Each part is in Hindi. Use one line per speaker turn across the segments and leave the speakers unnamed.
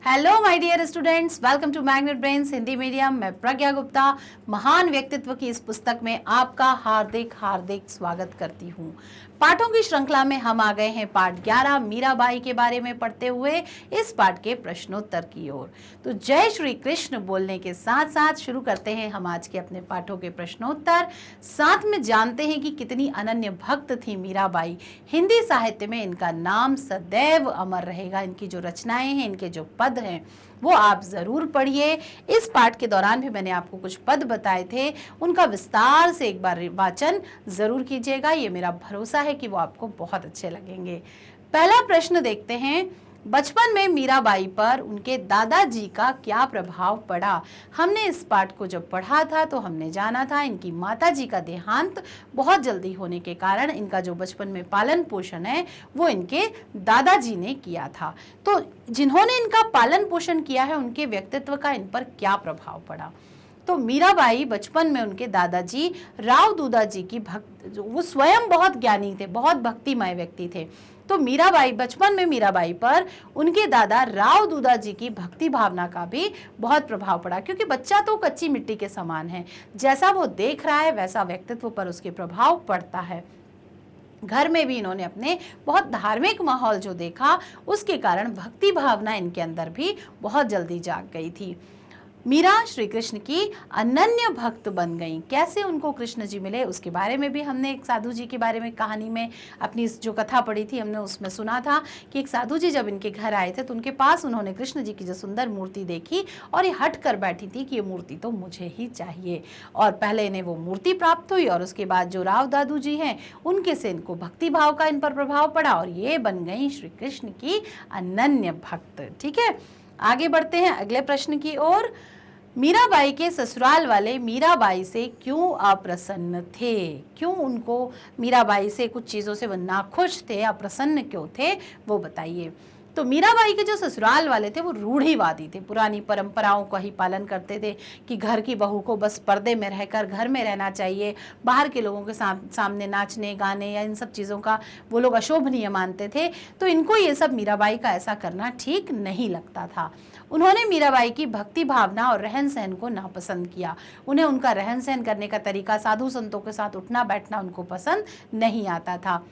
Hello my dear students, welcome to Magnet Brains Hindi medium. मैं प्रज्ञा गुप्ता महान व्यक्तित्व की इस पुस्तक में आपका हार्दिक हार्दिक स्वागत करती हूँ। पाठों की श्रृंखला में हम आ गए हैं पाठ 11 मीराबाई के बारे में पढ़ते हुए इस पाठ के प्रश्नोत्तर की ओर। तो जय श्री कृष्ण बोलने के साथ साथ शुरू करते हैं हम आज के अपने पाठों के प्रश्नोत्तर। साथ में जानते हैं कि कितनी अनन्य भक्त थी मीराबाई। हिंदी साहित्य में इनका नाम सदैव अमर रहेगा। इनकी जो रचनाएं हैं, इनके जो पद हैं, वो आप जरूर पढ़िए। इस पाठ के दौरान भी मैंने आपको कुछ पद बताए थे, उनका विस्तार से एक बार वाचन जरूर कीजिएगा। ये मेरा भरोसा है कि वो आपको बहुत अच्छे लगेंगे। पहला प्रश्न देखते हैं, बचपन में मीराबाई पर उनके दादाजी का क्या प्रभाव पड़ा। हमने इस पाठ को जब पढ़ा था तो हमने जाना था इनकी माताजी का देहांत बहुत जल्दी होने के कारण इनका जो बचपन में पालन पोषण है वो इनके दादाजी ने किया था। तो जिन्होंने इनका पालन पोषण किया है उनके व्यक्तित्व का इन पर क्या प्रभाव पड़ा। तो मीराबाई बचपन में उनके दादाजी राव दूधाजी की भक्त, वो स्वयं बहुत ज्ञानी थे, बहुत भक्तिमय व्यक्ति थे। तो मीराबाई बचपन में मीराबाई पर उनके दादा राव दूधाजी की भक्ति भावना का भी बहुत प्रभाव पड़ा, क्योंकि बच्चा तो कच्ची मिट्टी के समान है, जैसा वो देख रहा है वैसा व्यक्तित्व पर उसके प्रभाव पड़ता है। घर में भी इन्होंने अपने बहुत धार्मिक माहौल जो देखा उसके कारण भक्ति भावना इनके अंदर भी बहुत जल्दी जाग गई थी। मीरा श्री कृष्ण की अनन्य भक्त बन गई। कैसे उनको कृष्ण जी मिले उसके बारे में भी हमने एक साधु जी के बारे में कहानी में अपनी जो कथा पढ़ी थी हमने उसमें सुना था कि एक साधु जी जब इनके घर आए थे तो उनके पास उन्होंने कृष्ण जी की जो सुंदर मूर्ति देखी और ये हट कर बैठी थी कि ये मूर्ति तो मुझे ही चाहिए। और पहले इन्हें वो मूर्ति प्राप्त हुई और उसके बाद जो राव दादू जी हैं उनके से इनको भक्ति भाव का इन पर प्रभाव पड़ा और ये बन गई श्री कृष्ण की अनन्य भक्त। ठीक है, आगे बढ़ते हैं अगले प्रश्न की ओर। मीराबाई के ससुराल वाले मीराबाई से क्यों अप्रसन्न थे। क्यों उनको मीराबाई से कुछ चीज़ों से वो नाखुश थे, अप्रसन्न क्यों थे, वो बताइए। तो मीराबाई के जो ससुराल वाले थे वो रूढ़िवादी थे, पुरानी परंपराओं का ही पालन करते थे कि घर की बहू को बस पर्दे में रहकर घर में रहना चाहिए, बाहर के लोगों के सामने नाचने गाने या इन सब चीज़ों का वो लोग अशोभनीय मानते थे। तो इनको ये सब मीराबाई का ऐसा करना ठीक नहीं लगता था। उन्होंने मीराबाई की भक्ति भावना और रहन सहन को नापसंद किया। उन्हें उनका रहन सहन करने का तरीका, साधु संतों के साथ उठना बैठना उनको पसंद नहीं आता था,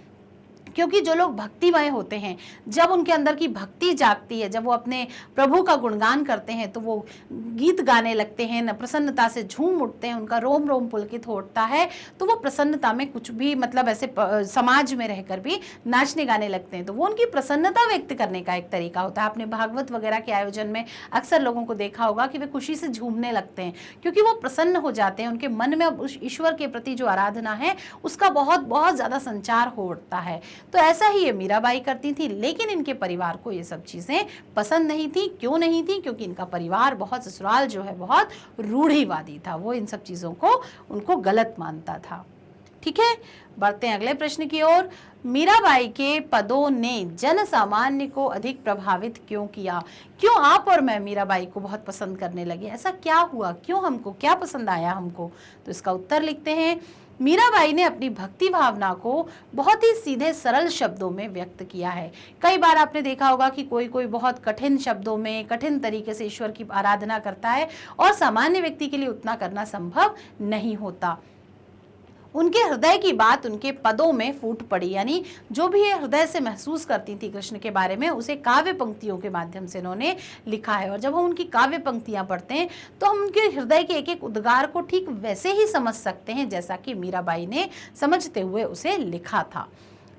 क्योंकि जो लोग भक्तिमय होते हैं जब उनके अंदर की भक्ति जागती है, जब वो अपने प्रभु का गुणगान करते हैं तो वो गीत गाने लगते हैं, न प्रसन्नता से झूम उठते हैं, उनका रोम रोम पुलकित होता है। तो वो प्रसन्नता में कुछ भी मतलब ऐसे समाज में रहकर भी नाचने गाने लगते हैं, तो वो उनकी प्रसन्नता व्यक्त करने का एक तरीका होता है। आपने भागवत वगैरह के आयोजन में अक्सर लोगों को देखा होगा कि वे खुशी से झूमने लगते हैं, क्योंकि वो प्रसन्न हो जाते हैं। उनके मन में उस ईश्वर के प्रति जो आराधना है उसका बहुत बहुत ज़्यादा संचार हो उठता है। तो ऐसा ही ये मीराबाई करती थी, लेकिन इनके परिवार को ये सब चीजें पसंद नहीं थी। क्यों नहीं थी? क्योंकि इनका परिवार बहुत, ससुराल जो है बहुत रूढ़िवादी था, वो इन सब चीजों को उनको गलत मानता था। ठीक है, बढ़ते हैं अगले प्रश्न की ओर। मीराबाई के पदों ने जन सामान्य को अधिक प्रभावित क्यों किया। क्यों आप और मैं मीराबाई को बहुत पसंद करने लगे, ऐसा क्या हुआ, क्यों हमको क्या पसंद आया हमको। तो इसका उत्तर लिखते हैं, मीराबाई ने अपनी भक्ति भावना को बहुत ही सीधे सरल शब्दों में व्यक्त किया है। कई बार आपने देखा होगा कि कोई कोई बहुत कठिन शब्दों में कठिन तरीके से ईश्वर की आराधना करता है और सामान्य व्यक्ति के लिए उतना करना संभव नहीं होता। उनके हृदय की बात उनके पदों में फूट पड़ी, यानी जो भी ये हृदय से महसूस करती थी कृष्ण के बारे में उसे काव्य पंक्तियों के माध्यम से इन्होंने लिखा है। और जब हम उनकी काव्य पंक्तियां पढ़ते हैं तो हम उनके हृदय के एक एक उद्गार को ठीक वैसे ही समझ सकते हैं जैसा कि मीराबाई ने समझते हुए उसे लिखा था,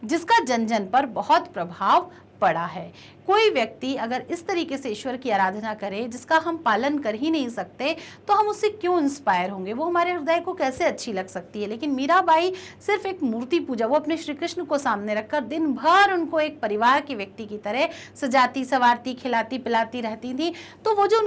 जिसका जन जन पर बहुत प्रभाव पड़ा है। कोई व्यक्ति अगर इस तरीके से ईश्वर की आराधना करे जिसका हम पालन कर ही नहीं सकते तो हम उससे क्यों इंस्पायर होंगे, वो हमारे हृदय को कैसे अच्छी लग सकती है। लेकिन मीराबाई सिर्फ एक मूर्ति पूजा, वो अपने श्री कृष्ण को सामने रखकर दिन भर उनको एक परिवार के व्यक्ति की तरह सजाती संवारती खिलाती पिलाती रहती थी। तो वो जो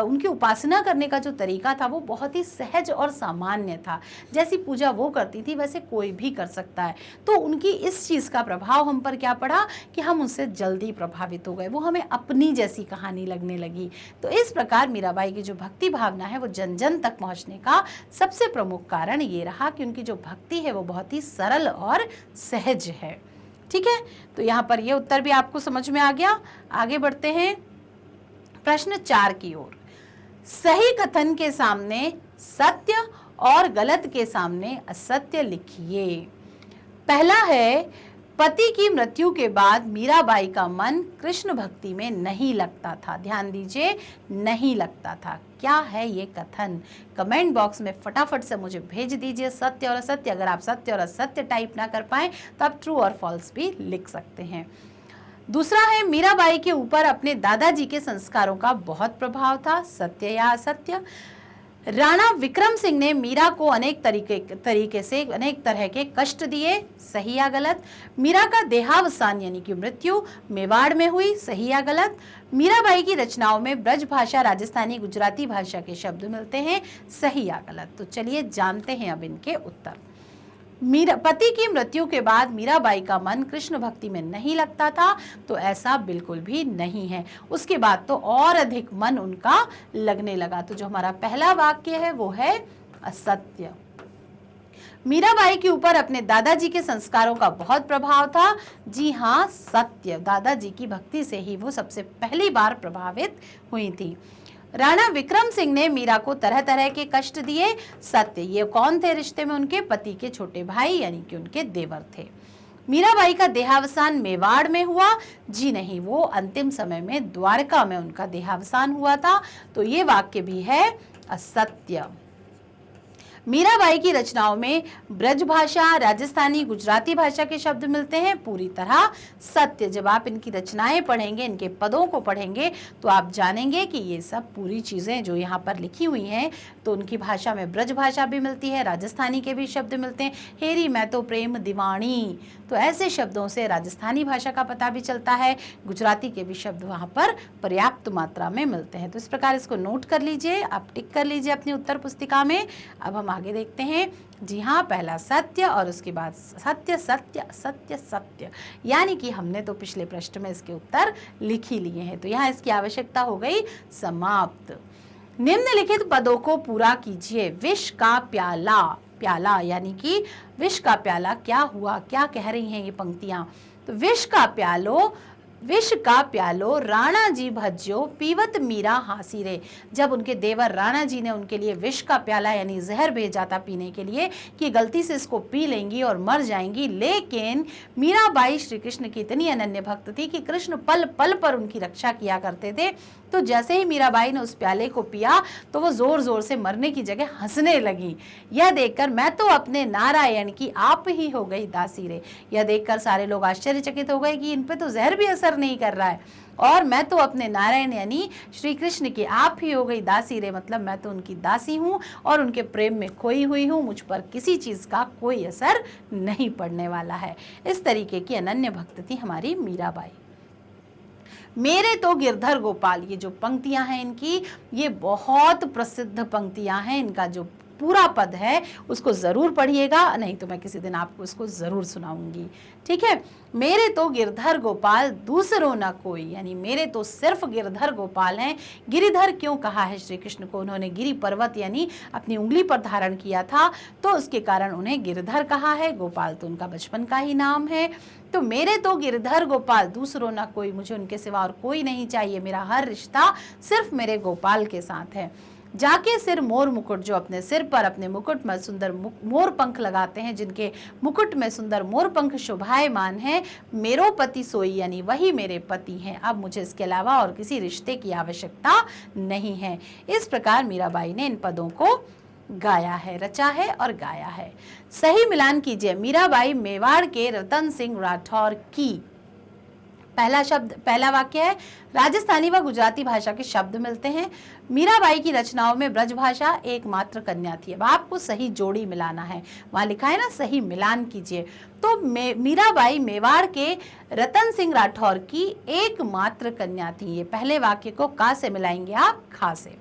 उनकी उपासना करने का जो तरीका था वो बहुत ही सहज और सामान्य था। जैसी पूजा वो करती थी वैसे कोई भी कर सकता है। तो उनकी इस चीज़ का प्रभाव हम पर क्या पड़ा कि हम उससे जल्दी प्रभावित हो गए, वो हमें अपनी जैसी कहानी लगने लगी। तो इस प्रकार मीराबाई की जो भक्ति भावना है वो जन जन तक पहुंचने का सबसे प्रमुख कारण ये रहा कि उनकी जो भक्ति है वो बहुत ही सरल और सहज है। ठीक है, तो यहाँ पर ये उत्तर भी आपको समझ में आ गया। आगे बढ़ते हैं। प्रश्न 4 की ओर। सही कथन के सामने सत्य और गलत के सामने असत्य लिखिए। पहला है, पति की मृत्यु के बाद मीराबाई का मन कृष्ण भक्ति में नहीं लगता था। ध्यान दीजिए, नहीं लगता था। क्या है ये कथन? कमेंट बॉक्स में फटाफट से मुझे भेज दीजिए सत्य और असत्य। अगर आप सत्य और असत्य टाइप ना कर पाए तो आप ट्रू और फॉल्स भी लिख सकते हैं। दूसरा है, मीराबाई के ऊपर अपने दादाजी के संस्कारों का बहुत प्रभाव था। सत्य या असत्य? राणा विक्रम सिंह ने मीरा को अनेक तरीके से अनेक तरह के कष्ट दिए। सही या गलत? मीरा का देहावसान यानी कि मृत्यु मेवाड़ में हुई। सही या गलत? मीराबाई की रचनाओं में ब्रज भाषा, राजस्थानी, गुजराती भाषा के शब्द मिलते हैं। सही या गलत? तो चलिए जानते हैं अब इनके उत्तर। पति की मृत्यु के बाद मीराबाई का मन कृष्ण भक्ति में नहीं लगता था, तो ऐसा बिल्कुल भी नहीं है। उसके बाद तो और अधिक मन उनका लगने लगा। तो जो हमारा पहला वाक्य है वो है असत्य। मीराबाई के ऊपर अपने दादाजी के संस्कारों का बहुत प्रभाव था। जी हाँ, सत्य। दादाजी की भक्ति से ही वो सबसे पहली बार प्रभावित हुई थी। राणा विक्रम सिंह ने मीरा को तरह तरह के कष्ट दिए। सत्य। ये कौन थे रिश्ते में? उनके पति के छोटे भाई यानी कि उनके देवर थे। मीराबाई का देहावसान मेवाड़ में हुआ। जी नहीं, वो अंतिम समय में द्वारका में उनका देहावसान हुआ था। तो ये वाक्य भी है असत्य। मीराबाई की रचनाओं में ब्रज भाषा, राजस्थानी, गुजराती भाषा के शब्द मिलते हैं। पूरी तरह सत्य। जब आप इनकी रचनाएं पढ़ेंगे, इनके पदों को पढ़ेंगे तो आप जानेंगे कि ये सब पूरी चीज़ें जो यहाँ पर लिखी हुई हैं, तो उनकी भाषा में ब्रज भाषा भी मिलती है, राजस्थानी के भी शब्द मिलते हैं। हेरी मैं तो प्रेम दीवानी, तो ऐसे शब्दों से राजस्थानी भाषा का पता भी चलता है। गुजराती के भी शब्द वहाँ पर पर्याप्त मात्रा में मिलते हैं। तो इस प्रकार इसको नोट कर लीजिए, आप टिक कर लीजिए अपनी उत्तर पुस्तिका में। अब हम आगे देखते हैं। जी हाँ, पहला सत्य और उसके बाद सत्य, सत्य, सत्य, सत्य, यानी कि हमने तो पिछले प्रश्न में इसके उत्तर लिख ही लिए हैं। तो यहाँ इसकी आवश्यकता हो गई समाप्त। निम्नलिखित पदों को पूरा कीजिए। विष का प्याला, प्याला यानी कि विष का प्याला क्या हुआ? क्या कह रही हैं ये पंक्तियां? तो विष का प्यालो राणा जी भज्यो पीवत मीरा हासी रे। जब उनके देवर राणा जी ने उनके लिए विष का प्याला यानी जहर भेजा था पीने के लिए कि गलती से इसको पी लेंगी और मर जाएंगी, लेकिन मीराबाई श्री कृष्ण की इतनी अनन्य भक्त थी कि कृष्ण पल पल पर उनकी रक्षा किया करते थे। तो जैसे ही मीराबाई ने उस प्याले को पिया तो वो जोर जोर से मरने की जगह हंसने लगी। यह देखकर मैं तो अपने नारायण की आप ही हो गई दासी रे। यह देखकर सारे लोग आश्चर्यचकित हो गए कि इन पे तो जहर भी असर नहीं कर रहा है, और मैं तो अपने नारायण यानी श्री कृष्ण की आप ही हो गई दासी रे, मतलब मैं तो उनकी दासी हूँ और उनके प्रेम में खोई हुई हूँ। मुझ पर किसी चीज़ का कोई असर नहीं पड़ने वाला है। इस तरीके की अनन्य भक्त थी हमारी मीराबाई। मेरे तो गिरधर गोपाल, ये जो पंक्तियां हैं इनकी, ये बहुत प्रसिद्ध पंक्तियां हैं। इनका जो पूरा पद है उसको जरूर पढ़िएगा, नहीं तो मैं किसी दिन आपको इसको जरूर सुनाऊंगी। ठीक है। मेरे तो गिरधर गोपाल दूसरों न कोई, यानी मेरे तो सिर्फ गिरधर गोपाल हैं। गिरिधर क्यों कहा है श्री कृष्ण को? उन्होंने गिरि पर्वत यानी अपनी उंगली पर धारण किया था, तो उसके कारण उन्हें गिरधर कहा है। गोपाल तो उनका बचपन का ही नाम है। तो मेरे तो गिरधर गोपाल दूसरों ना कोई, मुझे उनके सिवा और कोई नहीं चाहिए। मेरा हर रिश्ता सिर्फ मेरे गोपाल के साथ है। जाके सिर मोर मुकुट, जो अपने सिर पर अपने मुकुट में सुंदर मोर पंख लगाते हैं, जिनके मुकुट में सुंदर मोर पंख शोभायमान है, मेरो पति सोई यानी वही मेरे पति हैं। अब मुझे इसके अलावा और किसी रिश्ते की आवश्यकता नहीं है। इस प्रकार मीराबाई ने इन पदों को गाया है, रचा है और गाया है। सही मिलान कीजिए। मीराबाई मेवाड़ के रतन सिंह राठौर की, पहला वाक्य है राजस्थानी व गुजराती भाषा के शब्द मिलते हैं। मीराबाई की रचनाओं में ब्रज भाषा एकमात्र कन्या थी। अब आपको सही जोड़ी मिलाना है, वहां लिखा है ना सही मिलान कीजिए। तो मीराबाई मेवाड़ के रतन सिंह राठौर की एकमात्र कन्या थी। ये पहले वाक्य को का से मिलाएंगे आप? खा से।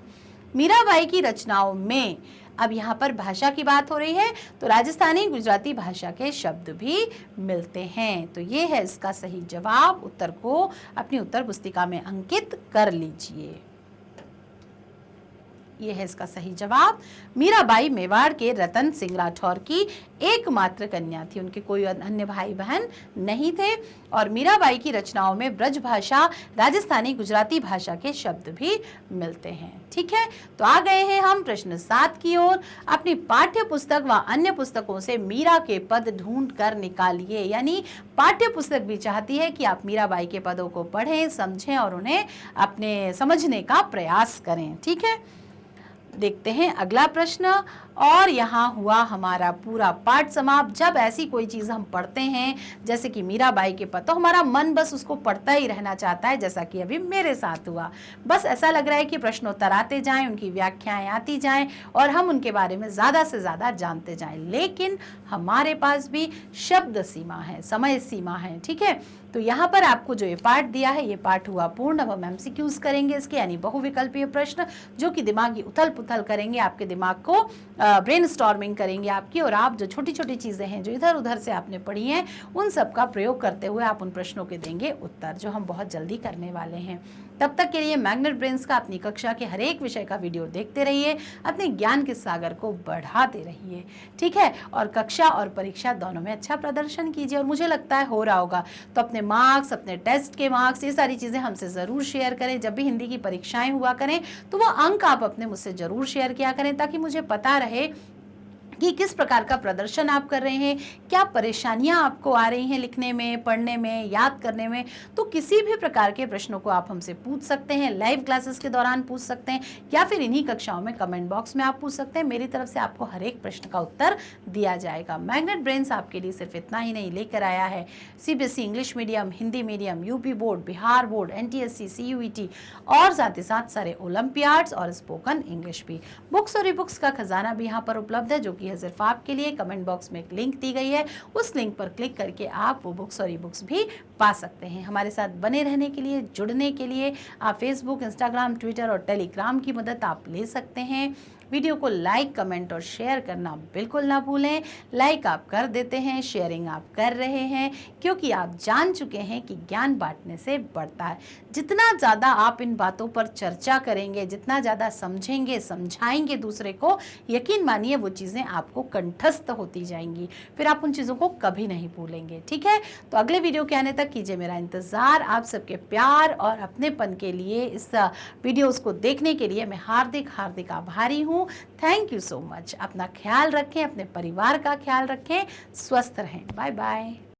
मीराबाई की रचनाओं में, अब यहाँ पर भाषा की बात हो रही है तो राजस्थानी गुजराती भाषा के शब्द भी मिलते हैं। तो ये है इसका सही जवाब। उत्तर को अपनी उत्तर पुस्तिका में अंकित कर लीजिए। ये है इसका सही जवाब। मीराबाई मेवाड़ के रतन सिंह राठौर की एकमात्र कन्या थी, उनके कोई अन्य भाई बहन नहीं थे। और मीराबाई की रचनाओं में ब्रज भाषा, राजस्थानी, गुजराती भाषा के शब्द भी मिलते हैं। ठीक है, तो आ गए हैं हम प्रश्न 7 की ओर। अपनी पाठ्य पुस्तक व अन्य पुस्तकों से मीरा के पद ढूंढ कर निकालिए। यानी पाठ्य पुस्तक भी चाहती है कि आप मीराबाई के पदों को पढ़ें, समझें और उन्हें अपने समझने का प्रयास करें। ठीक है, देखते हैं अगला प्रश्न। और यहाँ हुआ हमारा पूरा पाठ समाप्त। जब ऐसी कोई चीज़ हम पढ़ते हैं जैसे कि मीराबाई के पद, तो हमारा मन बस उसको पढ़ता ही रहना चाहता है, जैसा कि अभी मेरे साथ हुआ। बस ऐसा लग रहा है कि प्रश्नोत्तर आते जाएं, उनकी व्याख्याएं आती जाएं और हम उनके बारे में ज़्यादा से ज़्यादा जानते जाएं। लेकिन हमारे पास भी शब्द सीमा है, समय सीमा है। ठीक है, तो यहाँ पर आपको जो ये पाठ दिया है, ये पाठ हुआ पूर्ण। अब हम एमसीक्यूज करेंगे इसके, यानी बहुविकल्पीय प्रश्न, जो कि दिमागी उथल पुथल करेंगे, आपके दिमाग को ब्रेनस्टॉर्मिंग करेंगे आपकी, और आप जो छोटी छोटी चीज़ें हैं जो इधर उधर से आपने पढ़ी हैं, उन सब का प्रयोग करते हुए आप उन प्रश्नों के देंगे उत्तर, जो हम बहुत जल्दी करने वाले हैं। तब तक के लिए मैग्नेट ब्रेन्स का अपनी कक्षा के हर एक विषय का वीडियो देखते रहिए, अपने ज्ञान के सागर को बढ़ाते रहिए। ठीक है, और कक्षा और परीक्षा दोनों में अच्छा प्रदर्शन कीजिए। और मुझे लगता है हो रहा होगा, तो अपने मार्क्स, अपने टेस्ट के मार्क्स, ये सारी चीज़ें हमसे ज़रूर शेयर करें। जब भी हिंदी की परीक्षाएं हुआ करें तो वो अंक आप अपने मुझसे ज़रूर शेयर किया करें, ताकि मुझे पता रहे कि किस प्रकार का प्रदर्शन आप कर रहे हैं, क्या परेशानियां आपको आ रही हैं लिखने में, पढ़ने में, याद करने में। तो किसी भी प्रकार के प्रश्नों को आप हमसे पूछ सकते हैं, लाइव क्लासेस के दौरान पूछ सकते हैं, या फिर इन्हीं कक्षाओं में कमेंट बॉक्स में आप पूछ सकते हैं। मेरी तरफ से आपको हर एक प्रश्न का उत्तर दिया जाएगा। मैग्नेट ब्रेन्स आपके लिए सिर्फ इतना ही नहीं लेकर आया है, CBSE English medium, Hindi medium, UP board, Bihar board, NTSC, CUET और साथ ही साथ सारे ओलंपियाड्स और स्पोकन इंग्लिश भी। बुक्स और ई बुक्स का खजाना भी यहाँ पर उपलब्ध है, जो कि है सिर्फ आपके लिए। कमेंट बॉक्स में एक लिंक दी गई है, उस लिंक पर क्लिक करके आप वो बुक्स और ई बुक्स भी पा सकते हैं। हमारे साथ बने रहने के लिए, जुड़ने के लिए आप फेसबुक, इंस्टाग्राम, ट्विटर और टेलीग्राम की मदद आप ले सकते हैं। वीडियो को लाइक, कमेंट और शेयर करना बिल्कुल ना भूलें। लाइक आप कर देते हैं, शेयरिंग आप कर रहे हैं, क्योंकि आप जान चुके हैं कि ज्ञान बांटने से बढ़ता है। जितना ज़्यादा आप इन बातों पर चर्चा करेंगे, जितना ज़्यादा समझेंगे, समझाएंगे दूसरे को, यकीन मानिए वो चीज़ें आपको कंठस्थ होती जाएंगी, फिर आप उन चीज़ों को कभी नहीं भूलेंगे। ठीक है, तो अगले वीडियो के आने तक कीजिए मेरा इंतज़ार। आप सबके प्यार और अपनेपन के लिए, इस वीडियोज़ को देखने के लिए मैं हार्दिक हार्दिक आभारी हूँ। Thank you so much. अपना ख्याल रखें, अपने परिवार का ख्याल रखें, स्वस्थ रहें। Bye bye.